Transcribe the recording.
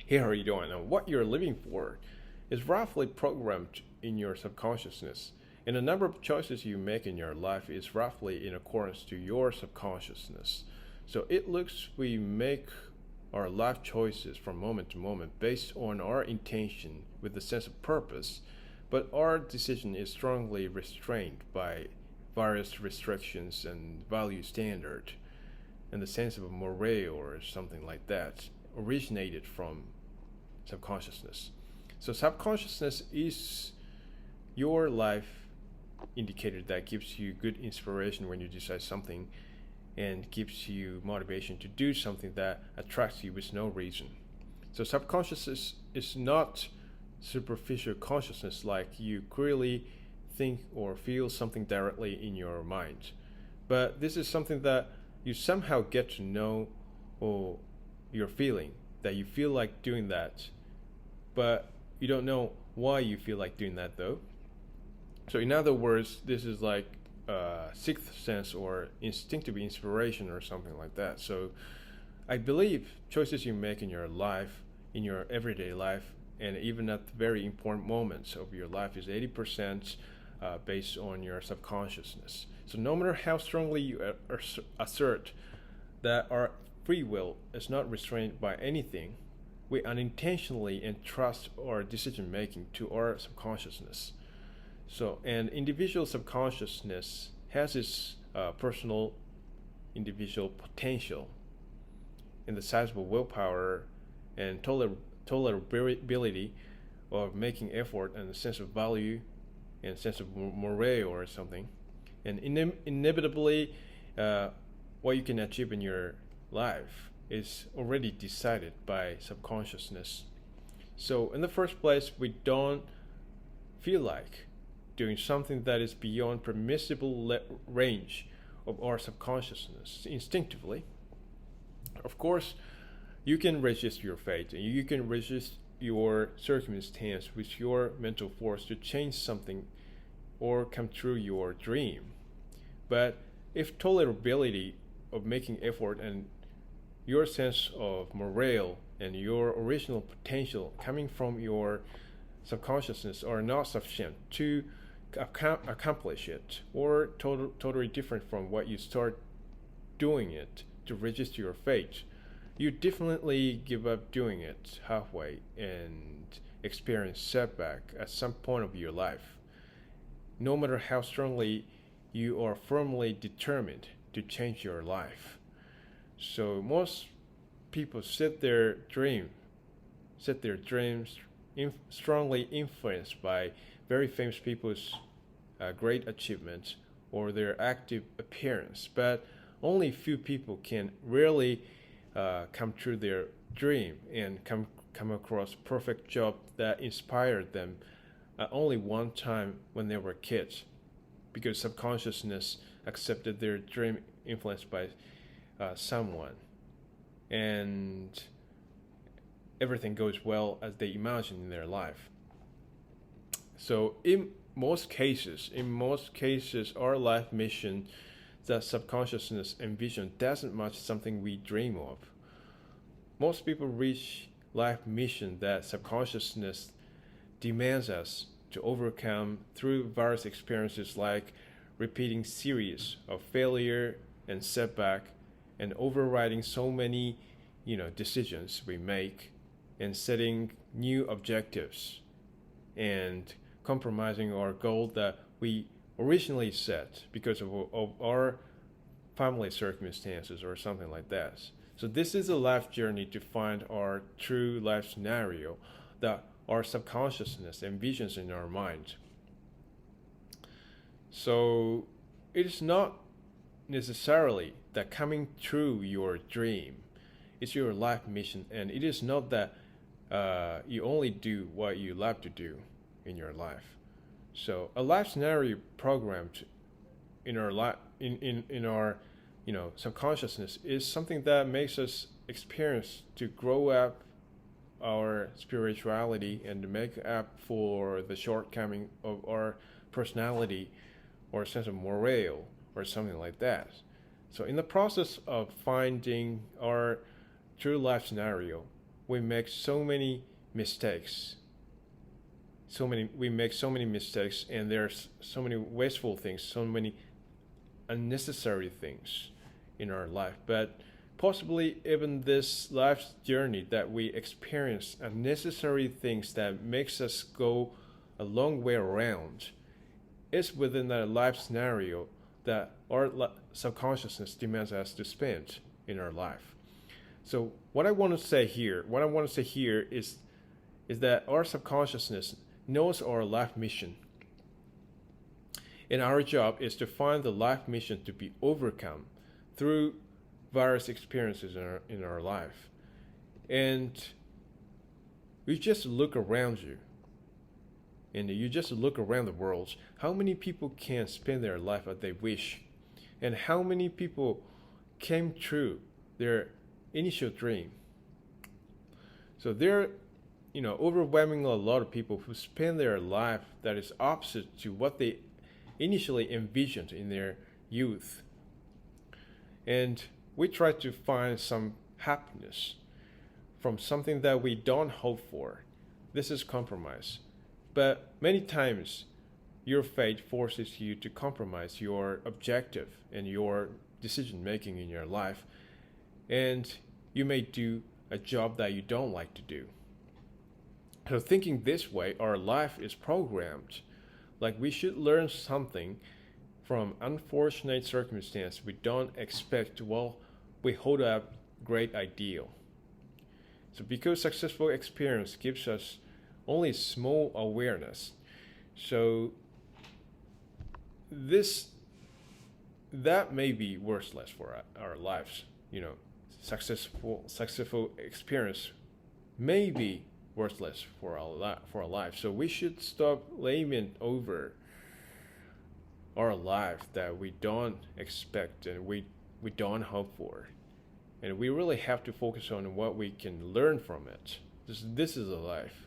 Hey, how are you doing? And what you're living for is roughly programmed in your subconsciousness. And the number of choices you make in your life is roughly in accordance to your subconsciousness. So it looks we make our life choices from moment to moment based on our intention with a sense of purpose, but our decision is strongly restrained by various restrictions and value standard and the sense of a moray or something like that originated from subconsciousness. So subconsciousness is your life indicator that gives you good inspiration when you decide something and gives you motivation to do something that attracts you with no reason. So subconsciousness is not superficial consciousness like you clearly think or feel something directly in your mind. But this is something that you somehow get to know or you're feeling that you feel like doing that, but you don't know why you feel like doing that though. So in other words, this is like sixth sense or instinctive inspiration or something like that. So I believe choices you make in your life, in your everyday life, and even at the very important moments of your life is 80% based on your subconsciousness. So no matter how strongly you assert that our free will is not restrained by anything, we unintentionally entrust our decision making to our subconsciousness. So an individual subconsciousness has its personal individual potential and the sizable willpower and tolerability of making effort and a sense of value and sense of moray or something. And inevitably, what you can achieve in your life is already decided by subconsciousness. So in the first place, we don't feel like doing something that is beyond permissible range of our subconsciousness instinctively. Of course, you can resist your fate and you can resist your circumstance with your mental force to change something or come true your dream. But if tolerability of making effort and your sense of morale and your original potential coming from your subconsciousness are not sufficient to accomplish it, or totally different from what you start doing it to register your fate, you definitely give up doing it halfway and experience setback at some point of your life, no matter how strongly you are firmly determined to change your life. So most people set their dreams strongly influenced by very famous people's great achievements or their active appearance, but only few people can really come true their dream and come across a perfect job that inspired them only one time when they were kids, because subconsciousness accepted their dream influenced by someone, and everything goes well as they imagine in their life. So in most cases, our life mission that subconsciousness envision doesn't match something we dream of. Most people reach life mission that subconsciousness demands us to overcome through various experiences like repeating series of failure and setback and overriding so many decisions we make and setting new objectives and compromising our goal that we originally set because of our family circumstances or something like that. So this is a life journey to find our true life scenario that our subconsciousness envisions in our mind. So it is not necessarily that coming true your dream is your life mission, and it is not that you only do what you love to do in your life. So a life scenario programmed in our in our subconsciousness is something that makes us experience to grow up our spirituality and to make up for the shortcoming of our personality or sense of morale or something like that. So in the process of finding our true life scenario, we make so many mistakes. We make so many mistakes, and there's so many wasteful things, so many unnecessary things in our life. But possibly even this life's journey that we experience unnecessary things that makes us go a long way around is within that life scenario that our subconsciousness demands us to spend in our life. So what I want to say here is that our subconsciousness knows our life mission. And our job is to find the life mission to be overcome through various experiences in our life. And you just look around you, and you just look around the world, how many people can spend their life as they wish, and how many people came true their initial dream. So there are, overwhelmingly a lot of people who spend their life that is opposite to what they initially envisioned in their youth. And we try to find some happiness from something that we don't hope for. This is compromise. But many times, your fate forces you to compromise your objective and your decision making in your life. And you may do a job that you don't like to do. So thinking this way, our life is programmed. Like we should learn something from unfortunate circumstance we don't expect while we hold up great ideal. So because successful experience gives us only small awareness, so that may be worthless for our lives. Successful experience may be worthless for our life. So we should stop blaming over our life that we don't expect and we don't hope for. And we really have to focus on what we can learn from it. This is a life.